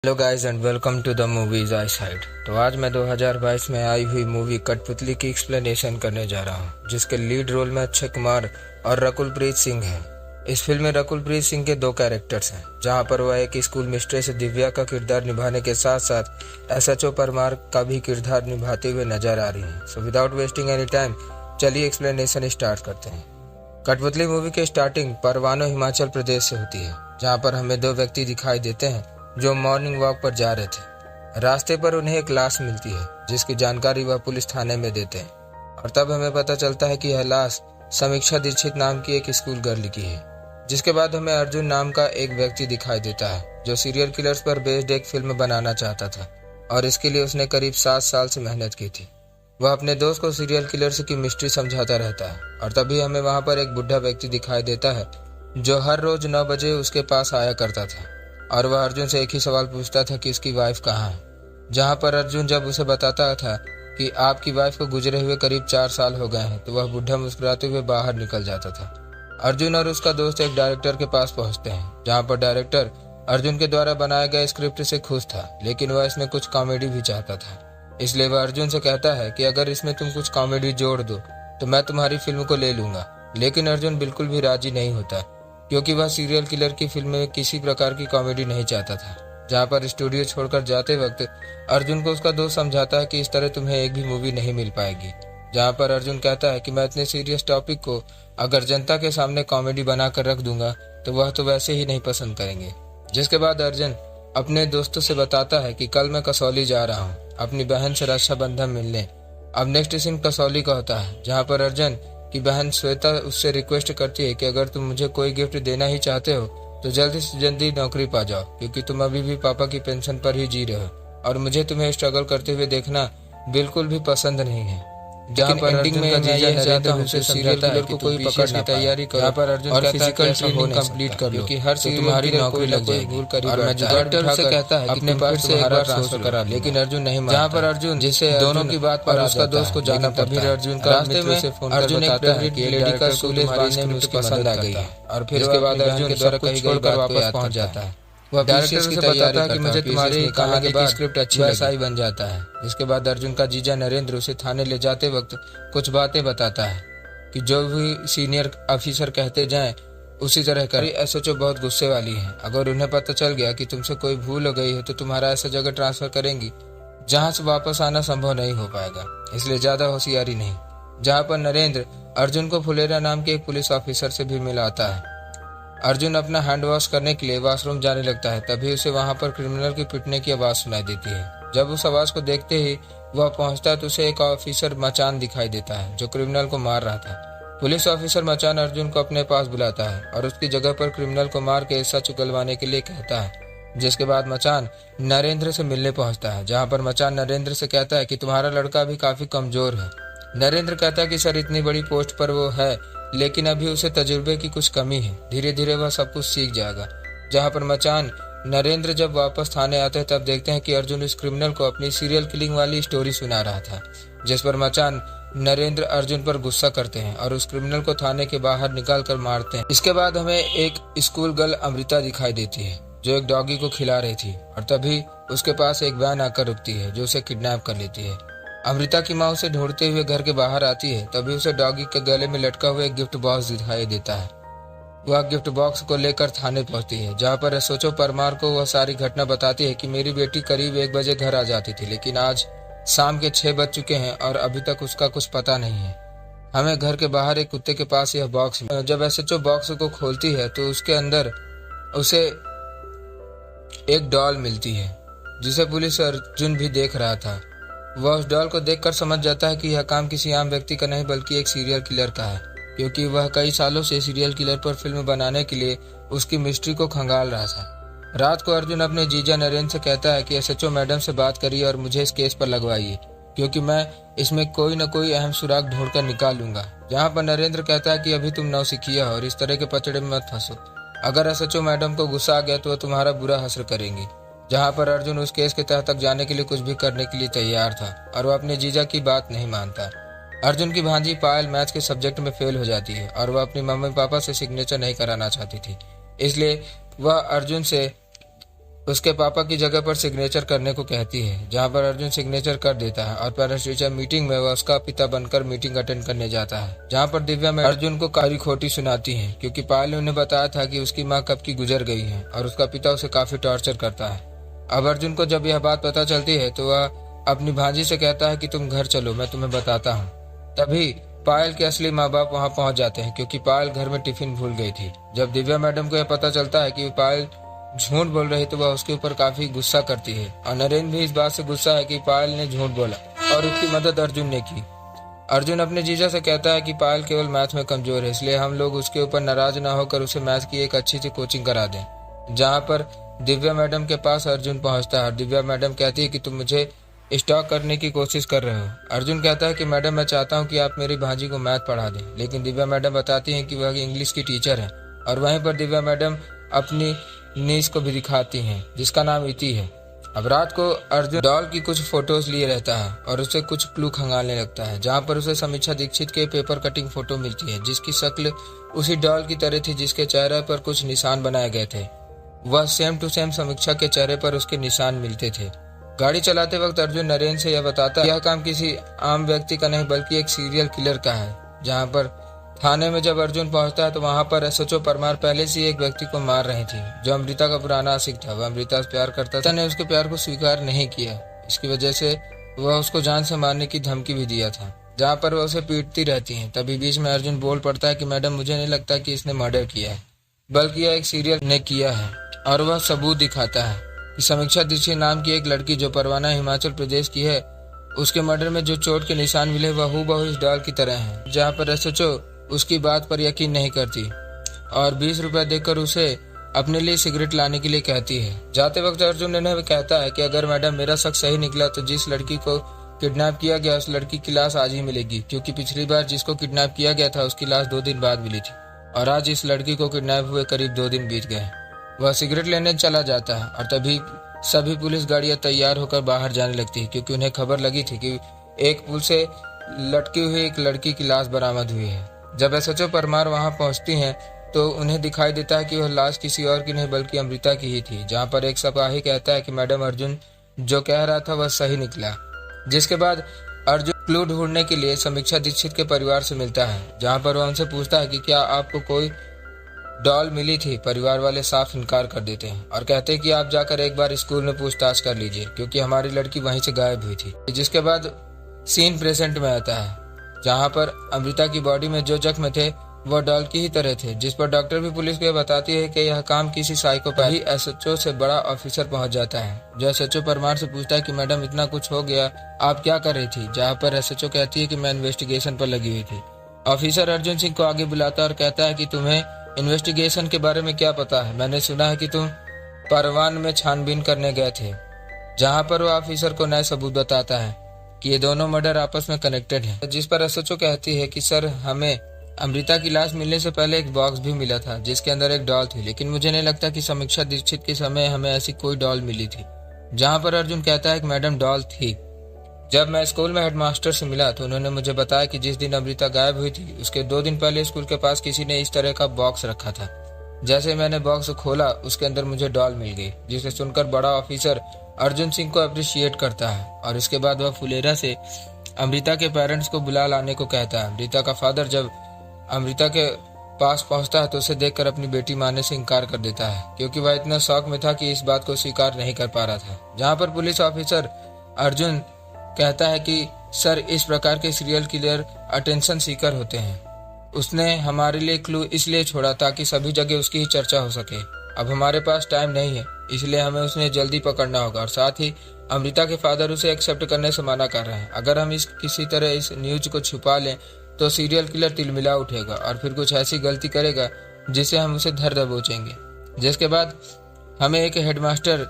Hello guys and welcome to the movies I side. तो आज मैं 2022 में आई हुई मूवी कठपुतली की एक्सप्लेनेशन करने जा रहा हूँ, जिसके लीड रोल में अक्षय कुमार और रकुलप्रीत सिंह हैं। इस फिल्म में रकुलप्रीत सिंह के दो कैरेक्टर्स हैं, जहां पर वह एक स्कूल मिस्ट्रेस दिव्या का किरदार निभाने के साथ साथ एसएचओ परमार का भी किरदार निभाते हुए नजर आ रही हैं। So without wasting any time चलिए एक्सप्लेनेशन स्टार्ट करते हैं। कठपुतली मूवी की स्टार्टिंग परवानो हिमाचल प्रदेश से होती है, जहाँ पर हमें दो व्यक्ति दिखाई देते हैं जो मॉर्निंग वॉक पर जा रहे थे। रास्ते पर उन्हें एक लाश मिलती है, जिसकी जानकारी वह पुलिस थाने में देते हैं, और तब हमें पता चलता है कि यह लाश समीक्षा दीक्षित नाम की एक स्कूल गर्ल की है। जिसके बाद हमें अर्जुन नाम का एक व्यक्ति दिखाई देता है, जो सीरियल किलर्स पर बेस्ड एक फिल्म बनाना चाहता था, और इसके लिए उसने करीब 7 साल से मेहनत की थी। वह अपने दोस्त को सीरियल किलर्स की मिस्ट्री समझाता रहता है, और तभी हमें वहां पर एक बुढ़ा व्यक्ति दिखाई देता है, जो हर रोज 9 बजे उसके पास आया करता था, और वह अर्जुन से एक ही सवाल पूछता था कि उसकी वाइफ कहाँ है। जहां पर अर्जुन जब उसे बताता था कि आपकी वाइफ को गुजरे हुए करीब 4 साल हो गए हैं, तो वह बुढ़ा मुस्कुराते हुए बाहर निकल जाता था। अर्जुन और उसका दोस्त एक डायरेक्टर के पास पहुंचते हैं, जहां पर डायरेक्टर अर्जुन के द्वारा बनाए गए स्क्रिप्ट से खुश था, लेकिन वह इसमें कुछ कॉमेडी भी चाहता था। इसलिए वह अर्जुन से कहता है कि अगर इसमें तुम कुछ कॉमेडी जोड़ दो तो मैं तुम्हारी फिल्म को ले लूंगा। लेकिन अर्जुन बिल्कुल भी राजी नहीं होता, क्योंकि वह सीरियल किलर की फिल्म में किसी प्रकार की कॉमेडी नहीं चाहता था। जहां पर स्टूडियो छोड़कर जाते वक्त अर्जुन को उसका दोस्त समझाता है कि इस तरह तुम्हें एक भी मूवी नहीं मिल पाएगी। जहां पर अर्जुन कहता है कि मैं इतने सीरियस टॉपिक को अगर जनता के सामने कॉमेडी बनाकर रख दूंगा तो वह तो वैसे ही नहीं पसंद करेंगे। जिसके बाद अर्जुन अपने दोस्तों से बताता है कि कल मैं कसौली जा रहा हूँ अपनी बहन से रक्षाबंधन मिलने। अब नेक्स्ट सीन कसौली का होता है, जहाँ पर अर्जुन की बहन श्वेता उससे रिक्वेस्ट करती है कि अगर तुम मुझे कोई गिफ्ट देना ही चाहते हो तो जल्दी से जल्दी नौकरी पा जाओ, क्योंकि तुम अभी भी पापा की पेंशन पर ही जी रहे हो और मुझे तुम्हें स्ट्रगल करते हुए देखना बिल्कुल भी पसंद नहीं है। जहाँ पर एंडिंग में मैं यह चाहता हूँ कि सीरियल किलर को कोई पकड़ की तैयारी करो, यहाँ पर अर्जुन और फिजिकल ट्रेनिंग कंप्लीट कर लो, क्योंकि हर सीरियल तुम्हारी नौकरी लग जाएगी। और मैं डायरेक्टर से कहता है अपने पास से एक बार ट्रांसफर करा, लेकिन अर्जुन नहीं मानता। जहाँ पर अर्जुन जिसे दोनों की बात पर उसका दोस्त को जाना तभी अर्जुन का मित्र से फोन कर बताता है कि लेडी का सूलेज बांधने में उसकी पसंद आ गई है, और फिर इसके बाद अर्जुन के द्वारा कहीं छोड़कर वापस पहुंच जाता है। वह डायरेक्टर से बताता है कि मुझे तुम्हारी कहानी की स्क्रिप्ट अच्छी वैसा ही बन जाता है। इसके बाद अर्जुन का जीजा नरेंद्र उसे थाने ले जाते वक्त कुछ बातें बताता है कि जो भी सीनियर ऑफिसर कहते जाएं उसी तरह कर। एसएचओ बहुत गुस्से वाली है, अगर उन्हें पता चल गया कि तुमसे कोई भूल हो गई है तो तुम्हारा ऐसा जगह ट्रांसफर करेंगी जहां से वापस आना संभव नहीं हो पाएगा, इसलिए ज्यादा होशियारी नहीं। जहां पर नरेंद्र अर्जुन को फुलेरा नाम के एक पुलिस ऑफिसर से भी मिलाता है। अर्जुन अपना हैंड वॉश करने के लिए वॉशरूम जाने लगता है, तभी उसे वहां पर क्रिमिनल की पिटने की आवाज सुनाई देती है। जब उस आवाज को देखते ही वह पहुंचता है तो उसे एक ऑफिसर मचान दिखाई देता है, जो क्रिमिनल को मार रहा था। पुलिस ऑफिसर मचान अर्जुन को अपने पास बुलाता है और उसकी जगह पर क्रिमिनल को मार के सच उगलवाने के लिए कहता है। जिसके बाद मचान नरेंद्र से मिलने पहुंचता है, जहाँ पर मचान नरेंद्र से कहता है कि तुम्हारा लड़का भी काफी कमजोर है। नरेंद्र कहता है कि सर इतनी बड़ी पोस्ट पर वो है, लेकिन अभी उसे तजुर्बे की कुछ कमी है, धीरे धीरे वह सब कुछ सीख जाएगा। जहां पर मचान नरेंद्र जब वापस थाने आते हैं तब देखते हैं कि अर्जुन इस क्रिमिनल को अपनी सीरियल किलिंग वाली स्टोरी सुना रहा था, जिस पर मचान नरेंद्र अर्जुन पर गुस्सा करते हैं और उस क्रिमिनल को थाने के बाहर निकाल कर मारते हैं। इसके बाद हमें एक स्कूल गर्ल अमृता दिखाई देती है, जो एक डॉगी को खिला रही थी, और तभी उसके पास एक वैन आकर रुकती है जो उसे किडनैप कर लेती है। अमृता की माँ उसे ढूंढते हुए घर के बाहर आती है, तभी उसे डॉगी के गले में लटका हुआ एक गिफ्ट बॉक्स दिखाई देता है। वह गिफ्ट बॉक्स को लेकर थाने पहुंचती है, जहां पर एसएचओ परमार को वह सारी घटना बताती है कि मेरी बेटी करीब 1 बजे घर आ जाती थी, लेकिन आज शाम के 6 बज चुके हैं और अभी तक उसका कुछ पता नहीं है। हमें घर के बाहर एक कुत्ते के पास यह बॉक्स, जब एसएचओ बॉक्स को खोलती है तो उसके अंदर उसे एक डॉल मिलती है, जिसे पुलिस अर्जुन भी देख रहा था। वह उस डॉल को देखकर समझ जाता है कि यह काम किसी आम व्यक्ति का नहीं बल्कि एक सीरियल किलर का है, क्योंकि वह कई सालों से सीरियल किलर पर फिल्म बनाने के लिए उसकी मिस्ट्री को खंगाल रहा था। रात को अर्जुन अपने जीजा नरेंद्र से कहता है कि एसएचओ मैडम से बात करिए और मुझे इस केस पर लगवाइए, क्योंकि मैं इसमें कोई न कोई अहम सुराग ढूंढकर निकाल लूंगा। जहाँ पर नरेंद्र कहता है कि अभी तुम नौसिखिया हो और इस तरह के पचड़े में मत फंसो, अगर एसएचओ मैडम को गुस्सा आ गया तो वह तुम्हारा बुरा हश्र करेंगी। जहां पर अर्जुन उस केस के तह तक जाने के लिए कुछ भी करने के लिए तैयार था, और वह अपने जीजा की बात नहीं मानता। अर्जुन की भांजी पायल मैथ के सब्जेक्ट में फेल हो जाती है और वह अपनी मम्मी पापा से सिग्नेचर नहीं कराना चाहती थी, इसलिए वह अर्जुन से उसके पापा की जगह पर सिग्नेचर करने को कहती है, जहां पर अर्जुन सिग्नेचर कर देता है और पेरेंट्स टीचर मीटिंग में वह उसका पिता बनकर मीटिंग अटेंड करने जाता है, जहां पर दिव्या में अर्जुन को काफी खोटी सुनाती है क्योंकि पायल ने उन्हें बताया था कि उसकी माँ कब की गुजर गई है और उसका पिता उसे काफी टॉर्चर करता है। अब अर्जुन को जब यह बात पता चलती है तो वह अपनी भांजी से कहता है कि तुम घर चलो, मैं तुम्हें बताता हूँ। तभी पायल के असली माँ बाप वहाँ पहुँच जाते हैं क्योंकि पायल घर में टिफिन भूल गई थी। जब दिव्या मैडम को यह पता चलता है कि पायल झूठ बोल रही तो वह उसके ऊपर काफी गुस्सा करती है और नरेंद्र भी इस बात से गुस्सा है कि पायल ने झूठ बोला और उसकी मदद अर्जुन ने की। अर्जुन अपने जीजा से कहता है कि पायल केवल मैथ में कमजोर है, इसलिए हम लोग उसके ऊपर नाराज न होकर उसे मैथ की एक अच्छी सी कोचिंग करा दें। जहाँ पर दिव्या मैडम के पास अर्जुन पहुँचता है और दिव्या मैडम कहती है कि तुम मुझे स्टॉक करने की कोशिश कर रहे हो। अर्जुन कहता है कि मैडम मैं चाहता हूँ कि आप मेरी भांजी को मैथ पढ़ा दें, लेकिन दिव्या मैडम बताती हैं कि वह इंग्लिश की टीचर है और वहीं पर दिव्या मैडम अपनी नीस को भी दिखाती हैं जिसका नाम इति है। अब रात को अर्जुन डॉल की कुछ फोटोज लिए रहता है और उसे कुछ क्लू खंगालने लगता है, जहाँ पर उसे समीक्षा दीक्षित के पेपर कटिंग फोटो मिलती है जिसकी शक्ल उसी डॉल की तरह थी जिसके चेहरे पर कुछ निशान बनाए गए थे। वह सेम टू सेम समीक्षा के चेहरे पर उसके निशान मिलते थे। गाड़ी चलाते वक्त अर्जुन नरेंद्र से यह बताता है यह काम किसी आम व्यक्ति का नहीं बल्कि एक सीरियल किलर का है। जहाँ पर थाने में जब अर्जुन पहुंचता है तो वहां पर एसएचओ परमार पहले से एक व्यक्ति को मार रही थी जो अमृता का पुराना आशिक था। वह अमृता से प्यार करता था, ने उसके प्यार को स्वीकार नहीं किया। इसकी वजह से वह उसको जान से मारने की धमकी भी दिया था, जहाँ पर वह उसे पीटती रहती है। तभी बीच में अर्जुन बोल पड़ता है कि मैडम मुझे नहीं लगता कि इसने मर्डर किया है, बल्कि यह एक सीरियल ने किया है। और वह सबूत दिखाता है कि समीक्षा दीक्षित नाम की एक लड़की जो परवाना हिमाचल प्रदेश की है, उसके मर्डर में जो चोट के निशान मिले वह हूबहू इस डॉल की तरह है। जहाँ पर एसएचओ उसकी बात पर यकीन नहीं करती और 20 रुपए देकर उसे अपने लिए सिगरेट लाने के लिए कहती है। जाते वक्त अर्जुन उन्हें कहता है कि अगर मैडम मेरा शक सही निकला तो जिस लड़की को किडनैप किया गया उस लड़की की लाश आज ही मिलेगी, क्योंकि पिछली बार जिसको किडनैप किया गया था उसकी लाश 2 दिन बाद मिली थी और आज इस लड़की को किडनैप हुए करीब 2 दिन बीत गए। वह सिगरेट लेने चला जाता है और तभी सभी पुलिस गाड़ियां तैयार होकर बाहर जाने लगती है क्योंकि उन्हें खबर लगी थी कि एक पुल से लटकी हुई एक लड़की की लाश बरामद हुई है। जब एसएचओ परमार वहां पहुंचती हैं तो उन्हें दिखाई देता है कि वह लाश किसी और की नहीं बल्कि अमृता की ही थी। जहां पर एक सिपाही कहता है कि मैडम अर्जुन जो कह रहा था वह सही निकला। जिसके बाद अर्जुन क्लू ढूंढने के लिए समीक्षा दीक्षित के परिवार से मिलता है, जहां पर वह उनसे पूछता है कि क्या आपको कोई डॉल मिली थी। परिवार वाले साफ इनकार कर देते हैं और कहते हैं कि आप जाकर एक बार स्कूल में पूछताछ कर लीजिए क्योंकि हमारी लड़की वहीं से गायब हुई थी। जिसके बाद सीन प्रेजेंट में आता है, जहां पर अमृता की बॉडी में जो जख्म थे वह डॉल की ही तरह थे, जिस पर डॉक्टर भी पुलिस को बताती है कि यह काम किसी साइकोपैथ। ही एसएचओ से बड़ा ऑफिसर पहुंच जाता है जो एसएचओ परमार से पूछता है कि मैडम इतना कुछ हो गया, आप क्या कर रही थी। जहां पर एसएचओ कहती है कि मैं इन्वेस्टिगेशन पर लगी हुई थी। ऑफिसर अर्जुन सिंह को आगे बुलाता है और कहता है कि तुम्हें इन्वेस्टिगेशन के बारे में क्या पता है। मैंने सुना है कि तुम परवान में छानबीन करने गए थे। जहां पर वह ऑफिसर को नए सबूत बताता है कि ये दोनों मर्डर आपस में कनेक्टेड हैं। जिस पर एसएचओ कहती है कि सर हमें अमृता की लाश मिलने से पहले एक बॉक्स भी मिला था जिसके अंदर एक डॉल थी, लेकिन मुझे नहीं लगता कि समीक्षा दीक्षित के समय हमें ऐसी कोई डॉल मिली थी। जहां पर अर्जुन कहता है कि मैडम डॉल थी। जब मैं स्कूल में हेडमास्टर से मिला तो उन्होंने मुझे बताया कि जिस दिन अमृता गायब हुई थी उसके 2 दिन पहले स्कूल के पास किसी ने इस तरह का बॉक्स रखा था। जैसे मैंने बॉक्स खोला उसके अंदर मुझे डॉल मिल गई, जिसे सुनकर बड़ा ऑफिसर अर्जुन सिंह को अप्रिशिएट करता है और इसके बाद वह फुलेरा से अमृता के पेरेंट्स को बुला लाने को कहता है। अमृता का फादर जब अमृता के पास पहुंचता है तो उसे देखकर अपनी बेटी मानने से इनकार कर देता है क्योंकि वह इतना शौक में था कि इस बात को स्वीकार नहीं कर पा रहा था। जहां पर पुलिस ऑफिसर अर्जुन कहता है कि सर इस प्रकार के सीरियल किलर अटेंशन सीकर होते हैं। उसने हमारे लिए क्लू इसलिए छोड़ा ताकि सभी जगह उसकी ही चर्चा हो सके। अब हमारे पास टाइम नहीं है इसलिए हमें उसे जल्दी पकड़ना होगा और साथ ही अमृता के फादर उसे एक्सेप्ट करने से मना कर रहे हैं। अगर हम किसी तरह इस न्यूज को छुपा लें तो सीरियल किलर तिलमिला उठेगा और फिर कुछ ऐसी गलती करेगा जिससे हम उसे धर दबोचेंगे। जिसके बाद हमें एक हेडमास्टर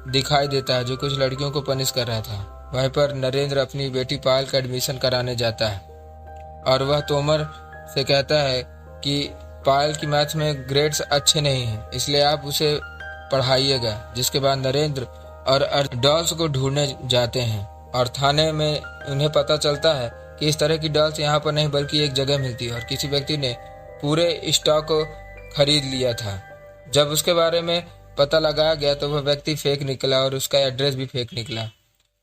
दिखाई देता है जो कुछ लड़कियों को पनिश कर रहा था। वहीं पर नरेंद्र अपनी बेटी पायल का एडमिशन कराने जाता है और वह तोमर से कहता है कि पायल की मैथ में ग्रेड्स अच्छे नहीं हैं इसलिए आप उसे पढ़ाइएगा। जिसके बाद नरेंद्र और डॉल्स को ढूंढने जाते हैं और थाने में उन्हें पता चलता है कि इस तरह की डॉल्स यहाँ पर नहीं बल्कि एक जगह मिलती है और किसी व्यक्ति ने पूरे स्टॉक को खरीद लिया था। जब उसके बारे में पता लगाया गया तो वह व्यक्ति फेक निकला और उसका एड्रेस भी फेक निकला।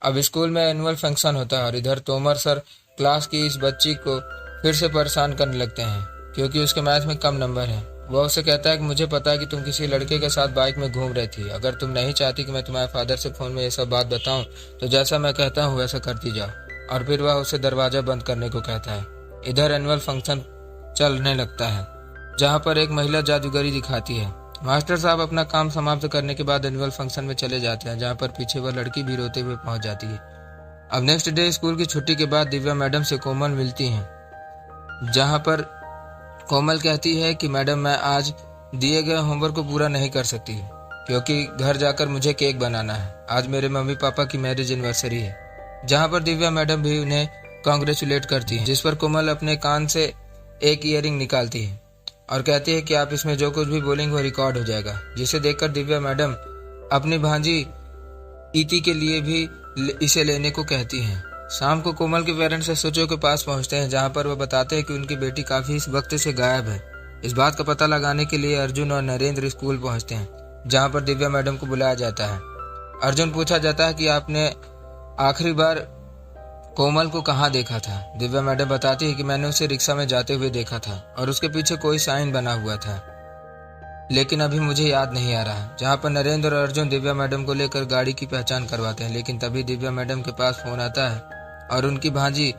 अब स्कूल में एनुअल फंक्शन होता है और इधर तोमर सर क्लास की इस बच्ची को फिर से परेशान करने लगते हैं क्योंकि उसके मैथ में कम नंबर है। वह उसे कहता है कि मुझे पता है कि तुम किसी लड़के के साथ बाइक में घूम रही थी। अगर तुम नहीं चाहती कि मैं तुम्हारे फादर से फोन में ये सब बात बताऊं तो जैसा मैं कहता हूँ वैसा करती जाओ। और फिर वह उसे दरवाजा बंद करने को कहता है। इधर एनुअल फंक्शन चलने लगता है जहाँ पर एक महिला जादूगरी दिखाती है। मास्टर साहब अपना काम समाप्त करने के बाद एनुअल फंक्शन में चले जाते हैं जहाँ पर पीछे वह लड़की भी रोते हुए पहुंच जाती है। अब नेक्स्ट डे स्कूल की छुट्टी के बाद दिव्या मैडम से कोमल मिलती हैं, जहाँ पर कोमल कहती है कि मैडम मैं आज दिए गए होमवर्क को पूरा नहीं कर सकती क्योंकि घर जाकर मुझे केक बनाना है। आज मेरे मम्मी पापा की मैरिज एनिवर्सरी है। जहाँ पर दिव्या मैडम भी उन्हें कॉन्ग्रेचुलेट करती है, जिस पर कोमल अपने कान से एक ईयरिंग निकालती है और कहती है कि आप इसमें जो कुछ भी बोलेंगे वो रिकॉर्ड हो जाएगा। जिसे देखकर दिव्या मैडम अपनी भांजी इति के लिए भी इसे लेने को कहती हैं। शाम को कोमल के पेरेंट्स एसएचओ के पास पहुंचते हैं जहां पर वह बताते हैं कि उनकी बेटी काफी इस वक्त से गायब है। इस बात का पता लगाने के लिए अर्जुन और नरेंद्र स्कूल पहुंचते हैं जहां पर दिव्या मैडम को बुलाया जाता है। अर्जुन पूछा जाता है कि आपने आखिरी बार कोमल को कहाँ देखा था। दिव्या मैडम बताती है कि मैंने उसे रिक्शा में जाते हुए देखा था और उसके पीछे कोई साइन बना हुआ था, लेकिन अभी मुझे याद नहीं आ रहा। जहाँ पर नरेंद्र और अर्जुन दिव्या मैडम को लेकर गाड़ी की पहचान करवाते हैं, लेकिन तभी दिव्या मैडम के पास फोन आता है और उनकी भांजी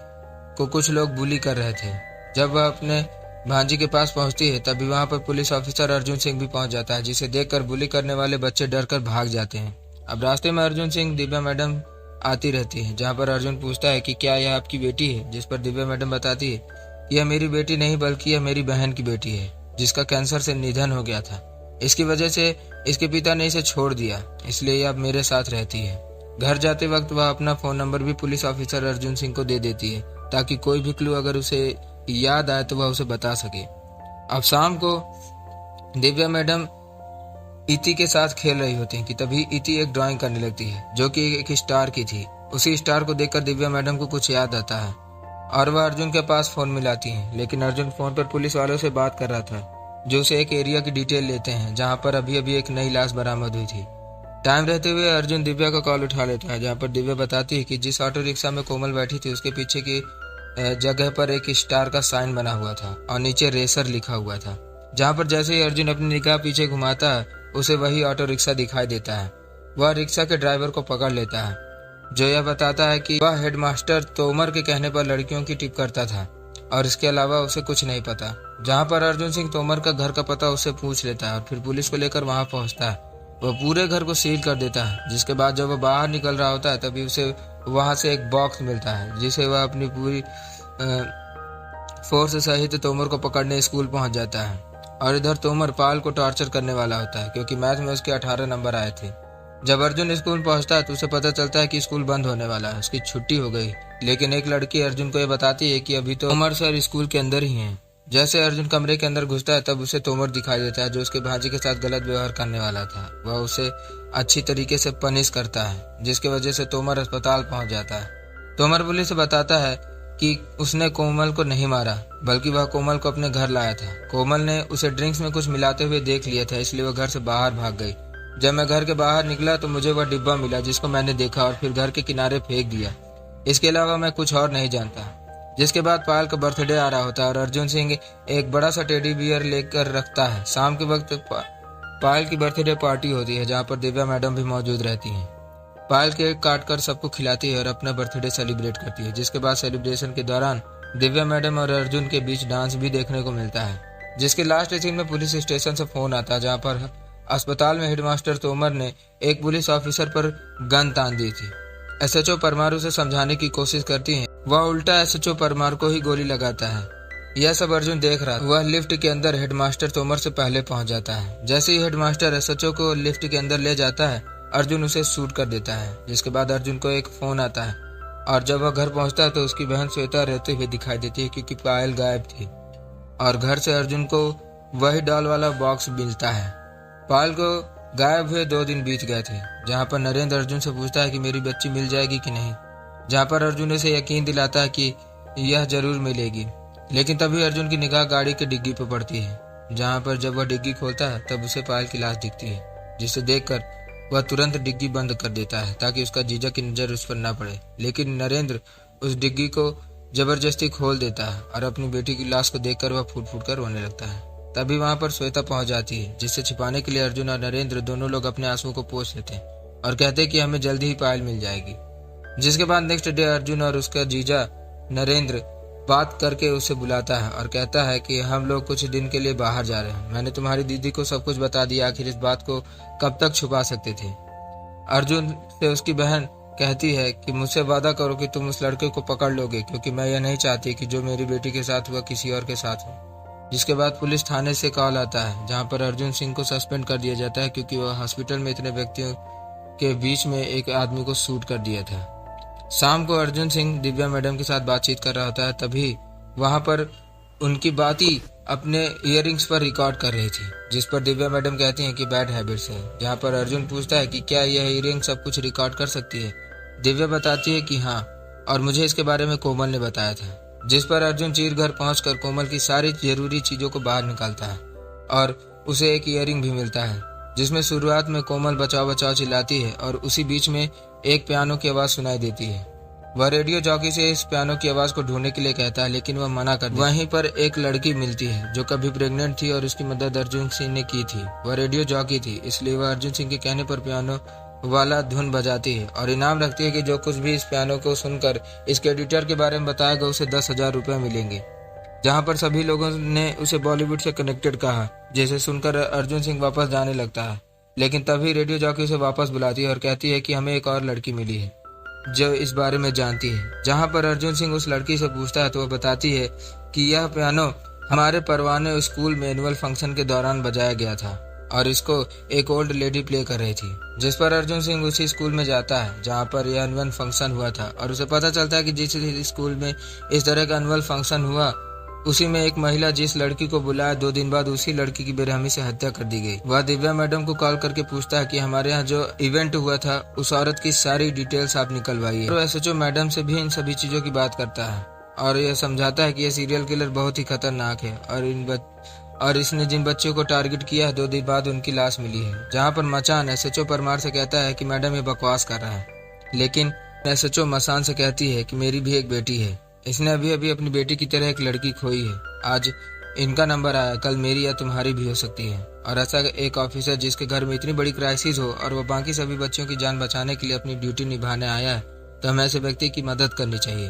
को कुछ लोग बुली कर रहे थे। जब वह अपने भांजी के पास पहुंचती है तभी वहां पर पुलिस ऑफिसर अर्जुन सिंह भी पहुंच जाता है, जिसे देखकर बुली करने वाले बच्चे डरकर भाग जाते हैं। अब रास्ते में अर्जुन सिंह दिव्या मैडम आती रहती है, जहाँ पर अर्जुन पूछता है कि क्या यह आपकी बेटी है, जिस पर दिव्या मैडम बताती है यह मेरी बेटी नहीं बल्कि यह मेरी बहन की बेटी है जिसका कैंसर से निधन हो गया था। इसकी वजह से इसके पिता ने इसे छोड़ दिया, इसलिए यह अब मेरे साथ रहती है। घर जाते वक्त वह अपना फोन नंबर भी पुलिस ऑफिसर अर्जुन सिंह को दे देती है ताकि कोई भी क्लू अगर उसे याद आए तो वह उसे बता सके। अब शाम को दिव्या मैडम इति के साथ खेल रही होती है कि तभी इति एक ड्राइंग करने लगती है जो कि एक स्टार की थी। उसी स्टार को देखकर दिव्या मैडम को कुछ याद आता है और वह अर्जुन के पास फोन मिलाती है, लेकिन अर्जुन फोन पर पुलिस वालों से बात कर रहा था जो उसे एक एरिया की डिटेल लेते हैं जहां पर अभी अभी एक नई लाश बरामद हुई थी। टाइम रहते हुए अर्जुन दिव्या का कॉल उठा लेता है, जहां पर दिव्या बताती है कि जिस ऑटो रिक्शा में कोमल बैठी थी उसके पीछे की जगह पर एक स्टार का साइन बना हुआ था और नीचे रेसर लिखा हुआ था। जहां पर जैसे ही अर्जुन अपनी निगाह पीछे घुमाता है उसे वही ऑटो रिक्शा दिखाई देता है। वह रिक्शा के ड्राइवर को पकड़ लेता है जो यह बताता है कि वह हेडमास्टर तोमर के कहने पर लड़कियों की टिप करता था और इसके अलावा उसे कुछ नहीं पता। जहां पर अर्जुन सिंह तोमर का घर का पता उससे पूछ लेता है और फिर पुलिस को लेकर वहां पहुंचता है। वह पूरे घर को सील कर देता है, जिसके बाद जब वह बाहर निकल रहा होता है तभी उसे वहां से एक बॉक्स मिलता है जिसे वह अपनी पूरी फोर्स सहित तोमर को पकड़ने स्कूल पहुंच जाता है। और इधर तोमर पाल को टॉर्चर करने वाला होता है क्योंकि मैथ में उसके 18 नंबर आए थे। जब अर्जुन स्कूल पहुंचता है तो उसे पता चलता है कि स्कूल बंद होने वाला है, उसकी छुट्टी हो गई। लेकिन एक लड़की अर्जुन को यह बताती है कि अभी तो तोमर सर स्कूल के अंदर ही हैं। जैसे अर्जुन कमरे के अंदर घुसता है तब उसे तोमर दिखाई देता है जो उसके भांजी के साथ गलत व्यवहार करने वाला था। वह उसे अच्छी तरीके से पनिश करता है, जिसकी वजह से तोमर अस्पताल पहुंच जाता है। तोमर पुलिस से बताता है कि उसने कोमल को नहीं मारा बल्कि वह कोमल को अपने घर लाया था। कोमल ने उसे ड्रिंक्स में कुछ मिलाते हुए देख लिया था, इसलिए वह घर से बाहर भाग गई। जब मैं घर के बाहर निकला तो मुझे वह डिब्बा मिला जिसको मैंने देखा और फिर घर के किनारे फेंक दिया। इसके अलावा मैं कुछ और नहीं जानता। जिसके बाद पायल का बर्थडे आ रहा होता है और अर्जुन सिंह एक बड़ा सा टेडी बियर लेकर रखता है। शाम के वक्त पायल की बर्थडे पार्टी होती है जहाँ पर दिव्या मैडम भी मौजूद रहती हैं। पायल केक काटकर सबको खिलाती है और अपना बर्थडे सेलिब्रेट करती है। जिसके बाद सेलिब्रेशन के दौरान दिव्या मैडम और अर्जुन के बीच डांस भी देखने को मिलता है। जिसके लास्ट सीन में पुलिस स्टेशन से फोन आता है जहाँ पर अस्पताल में हेडमास्टर तोमर ने एक पुलिस ऑफिसर पर गन तान दी थी। एसएचओ परमार उसे समझाने की कोशिश करती है, वह उल्टा एसएचओ परमार को ही गोली लगाता है। यह सब अर्जुन देख रहा है। वह लिफ्ट के अंदर हेडमास्टर तोमर से पहले पहुंच जाता है। जैसे ही हेडमास्टर एसएचओ को लिफ्ट के अंदर ले जाता है अर्जुन उसे शूट कर देता है। जिसके बाद अर्जुन को एक फोन आता है और जब वह घर पहुंचता है तो उसकी बहन श्वेता रहते हुए दिखाई देती है क्योंकि पायल गायब थी और घर से अर्जुन को वही डॉल वाला बॉक्स मिलता है। पायल को गायब हुए 2 दिन बीत गए थे। जहां पर नरेंद्र अर्जुन से पूछता है कि मेरी बच्ची मिल जाएगी कि नहीं, जहां पर अर्जुन उसे यकीन दिलाता है कि यह जरूर मिलेगी। लेकिन तभी अर्जुन की निगाह गाड़ी की डिग्गी पर पड़ती है, जहां पर जब वह डिग्गी खोलता है तब उसे पायल की लाश दिखती है। जिसे देखकर वह तुरंत डिग्गी बंद कर देता है ताकि उसका जीजा की नजर उस पर न पड़े। लेकिन नरेंद्र उस डिग्गी को जबरदस्ती खोल देता है और अपनी बेटी की लाश को देखकर वह फूट फूट कर रोने लगता है। तभी वहां पर श्वेता पहुंच जाती है, जिससे छिपाने के लिए अर्जुन और नरेंद्र दोनों लोग अपने आंसुओं को पोंछ लेते हैं और कहते हैं कि हमें जल्दी ही पायल मिल जाएगी। जिसके बाद नेक्स्ट डे अर्जुन और उसका जीजा नरेंद्र बात करके उसे बुलाता है और कहता है कि हम लोग कुछ दिन के लिए बाहर जा रहे हैं। मैंने तुम्हारी दीदी को सब कुछ बता दिया, आखिर इस बात को कब तक छुपा सकते थे। अर्जुन से उसकी बहन कहती है कि मुझसे वादा करो कि तुम उस लड़के को पकड़ लोगे, क्योंकि मैं यह नहीं चाहती कि जो मेरी बेटी के साथ हुआ किसी और के साथ हो। जिसके बाद पुलिस थाने से कॉल आता है, जहां पर अर्जुन सिंह को सस्पेंड कर दिया जाता है क्योंकि वह हॉस्पिटल में इतने व्यक्तियों के बीच में एक आदमी को शूट कर दिया था। शाम को अर्जुन सिंह दिव्या मैडम के साथ बातचीत कर रहा होता है, तभी वहां पर उनकी बात ही अपने इयररिंग्स पर रिकॉर्ड कर रही थी, जिस पर दिव्या मैडम कहती हैं कि बैड हैबिट्स है। जहां पर अर्जुन पूछता है कि क्या यह इयररिंग सब कुछ रिकॉर्ड कर सकती है। दिव्या बताती है कि हाँ, और मुझे इसके बारे में कोमल ने बताया था। जिस पर अर्जुन चीर घर पहुंचकर कोमल की सारी जरूरी चीजों को बाहर निकालता है और उसे एक इयररिंग भी मिलता है, जिसमें शुरुआत में कोमल बचाओ बचाओ चिल्लाती है और उसी बीच में एक पियानो की आवाज सुनाई देती है। वह रेडियो जॉकी से इस पियानो की आवाज को ढूंढने के लिए कहता है, लेकिन वह मना कर देता है। वहीं पर एक लड़की मिलती है जो कभी प्रेग्नेंट थी और उसकी मदद अर्जुन सिंह ने की थी। वह रेडियो जॉकी थी, इसलिए वह अर्जुन सिंह के कहने पर पियानो वाला धुन बजाती है और इनाम रखती है कि जो कुछ भी इस पियानो को सुनकर इसके एडिटर के बारे में बताएगा उसे 10,000 रुपए मिलेंगे। जहां पर सभी लोगों ने उसे बॉलीवुड से कनेक्टेड कहा, जिसे सुनकर अर्जुन सिंह वापस जाने लगता है। लेकिन तभी रेडियो जॉकी उसे वापस बुलाती है और कहती है कि हमें एक और लड़की मिली है जो इस बारे में जानती है। जहां पर अर्जुन सिंह उस लड़की से पूछता है तो वह बताती है कि यह पियानो हमारे परवाने स्कूल में एनुअल फंक्शन के दौरान बजाया गया था और इसको एक ओल्ड लेडी प्ले कर रही थी। जिस पर अर्जुन सिंह उसी स्कूल में जाता है जहां पर यह एनुअल फंक्शन हुआ था और उसे पता चलता है कि जिस स्कूल में इस तरह का एनुअल फंक्शन हुआ उसी में एक महिला जिस लड़की को बुलाया 2 दिन बाद उसी लड़की की बेरहमी से हत्या कर दी गई। वह दिव्या मैडम को कॉल करके पूछता है कि हमारे यहाँ जो इवेंट हुआ था उस औरत की सारी डिटेल्स आप निकलवाइए। तो एसएचओ मैडम से भी इन सभी चीजों की बात करता है और यह समझाता है कि यह सीरियल किलर बहुत ही खतरनाक है और इसने जिन बच्चों को टारगेट किया है 2 दिन बाद उनकी लाश मिली है। जहाँ पर मचान एसएचओ परमार से कहता है कि मैडम ये बकवास कर रहा है, लेकिन एसएचओ मसान से कहती है कि मेरी भी एक बेटी है, इसने अभी अभी अपनी बेटी की तरह एक लड़की खोई है। आज इनका नंबर आया, कल मेरी या तुम्हारी भी हो सकती है। और ऐसा एक ऑफिसर जिसके घर में इतनी बड़ी क्राइसिस हो और वह बाकी सभी बच्चों की जान बचाने के लिए अपनी ड्यूटी निभाने आया है, तो हमें ऐसे व्यक्ति की मदद करनी चाहिए।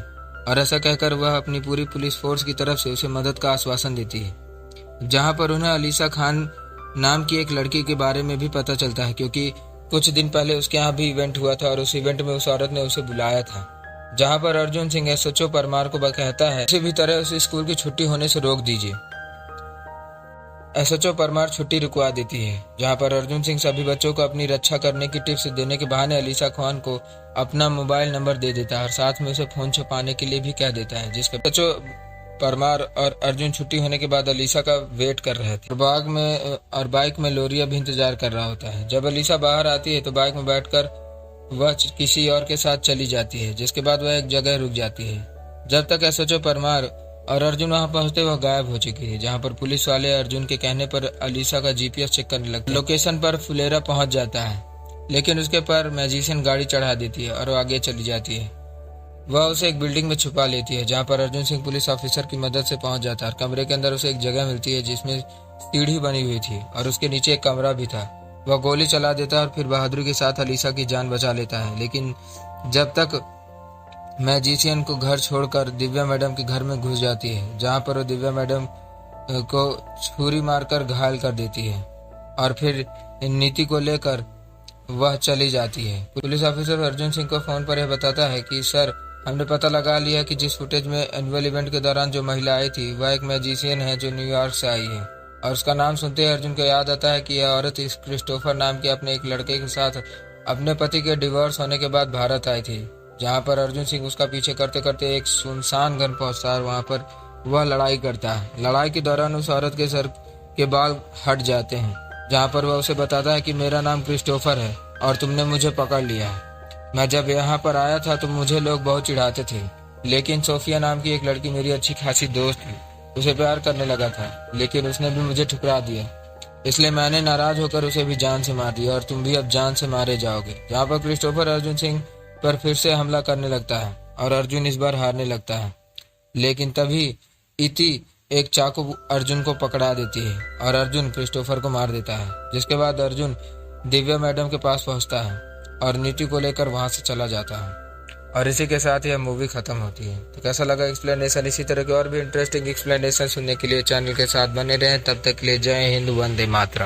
और ऐसा कहकर वह अपनी पूरी पुलिस फोर्स की तरफ से उसे मदद का आश्वासन देती है। जहाँ पर उन्हें अलीसा खान नाम की एक लड़की के बारे में भी पता चलता है, क्योंकि कुछ दिन पहले उसके यहाँ भी इवेंट हुआ था और उस इवेंट में उस औरत ने उसे बुलाया था। जहां पर अर्जुन सिंह एसएचओ परमार को कहता है किसी भी तरह उस स्कूल की छुट्टी होने से रोक दीजिए। एसएचओ परमार छुट्टी रुकवा देती है। जहां पर अर्जुन सिंह सभी बच्चों को अपनी रक्षा करने की टिप्स देने के बहाने अलीसा खान को अपना मोबाइल नंबर दे देता है और साथ में उसे फोन छुपाने के लिए भी कह देता है। जिसके एसएचओ परमार और अर्जुन छुट्टी होने के बाद अलीसा का वेट कर रहे थे। बाइक में लोरिया भी इंतजार कर रहा होता है। जब अलीसा बाहर आती है तो बाइक में बैठकर वह किसी और के साथ चली जाती है, जिसके बाद वह एक जगह रुक जाती है। जब तक एसएचओ परमार और अर्जुन वहां पहुंचते वह गायब हो चुकी है। जहां पर पुलिस वाले अर्जुन के कहने पर अलीसा का जीपीएस चेक करने लगते। लोकेशन पर फुलेरा पहुंच जाता है, लेकिन उसके पर मैजिशियन गाड़ी चढ़ा देती है और आगे चली जाती है। वह उसे एक बिल्डिंग में छुपा लेती है, जहाँ पर अर्जुन सिंह पुलिस ऑफिसर की मदद से पहुंच जाता है। कमरे के अंदर उसे एक जगह मिलती है जिसमें सीढ़ी बनी हुई थी और उसके नीचे एक कमरा भी था। वह गोली चला देता है और फिर बहादुरी के साथ अलीसा की जान बचा लेता है। लेकिन जब तक मैजिशियन को घर छोड़कर दिव्या मैडम के घर में घुस जाती है, जहां पर वो दिव्या मैडम को छुरी मारकर घायल कर देती है और फिर नीति को लेकर वह चली जाती है। पुलिस ऑफिसर अर्जुन सिंह को फोन पर यह बताता है कि सर, हमने पता लगा लिया कि जिस फुटेज में एनुअल इवेंट के दौरान जो महिला आई थी वह एक मैजिशियन है जो न्यूयॉर्क से आई है। और उसका नाम सुनते ही अर्जुन को याद आता है कि यह औरत इस क्रिस्टोफर नाम के अपने एक लड़के के साथ अपने पति के डिवोर्स होने के बाद भारत आई थी। जहां पर अर्जुन सिंह उसका पीछे करते करते एक सुनसान घर पहुंचता है और वहां पर वह लड़ाई करता है। लड़ाई के दौरान उस औरत के सर के बाल हट जाते हैं, जहां पर वह उसे बताता है कि मेरा नाम क्रिस्टोफर है और तुमने मुझे पकड़ लिया है। मैं जब यहाँ पर आया था तो मुझे लोग बहुत चिढ़ाते थे, लेकिन सोफिया नाम की एक लड़की मेरी अच्छी खासी दोस्त थी, उसे प्यार करने लगा था, लेकिन उसने भी मुझे ठुकरा दिया। इसलिए मैंने नाराज होकर उसे भी जान से मार दिया और तुम भी अब जान से मारे जाओगे। यहाँ पर क्रिस्टोफर अर्जुन सिंह पर फिर से हमला करने लगता है और अर्जुन इस बार हारने लगता है। लेकिन तभी इति एक चाकू अर्जुन को पकड़ा देती है और अर्जुन क्रिस्टोफर को मार देता है। जिसके बाद अर्जुन दिव्या मैडम के पास पहुंचता है और नीति को लेकर वहां से चला जाता है और इसी के साथ यह मूवी खत्म होती है। तो कैसा लगा एक्सप्लेनेशन? इसी तरह के और भी इंटरेस्टिंग एक्सप्लेनेशन सुनने के लिए चैनल के साथ बने रहें। तब तक के लिए जय हिंद, वंदे मातरम।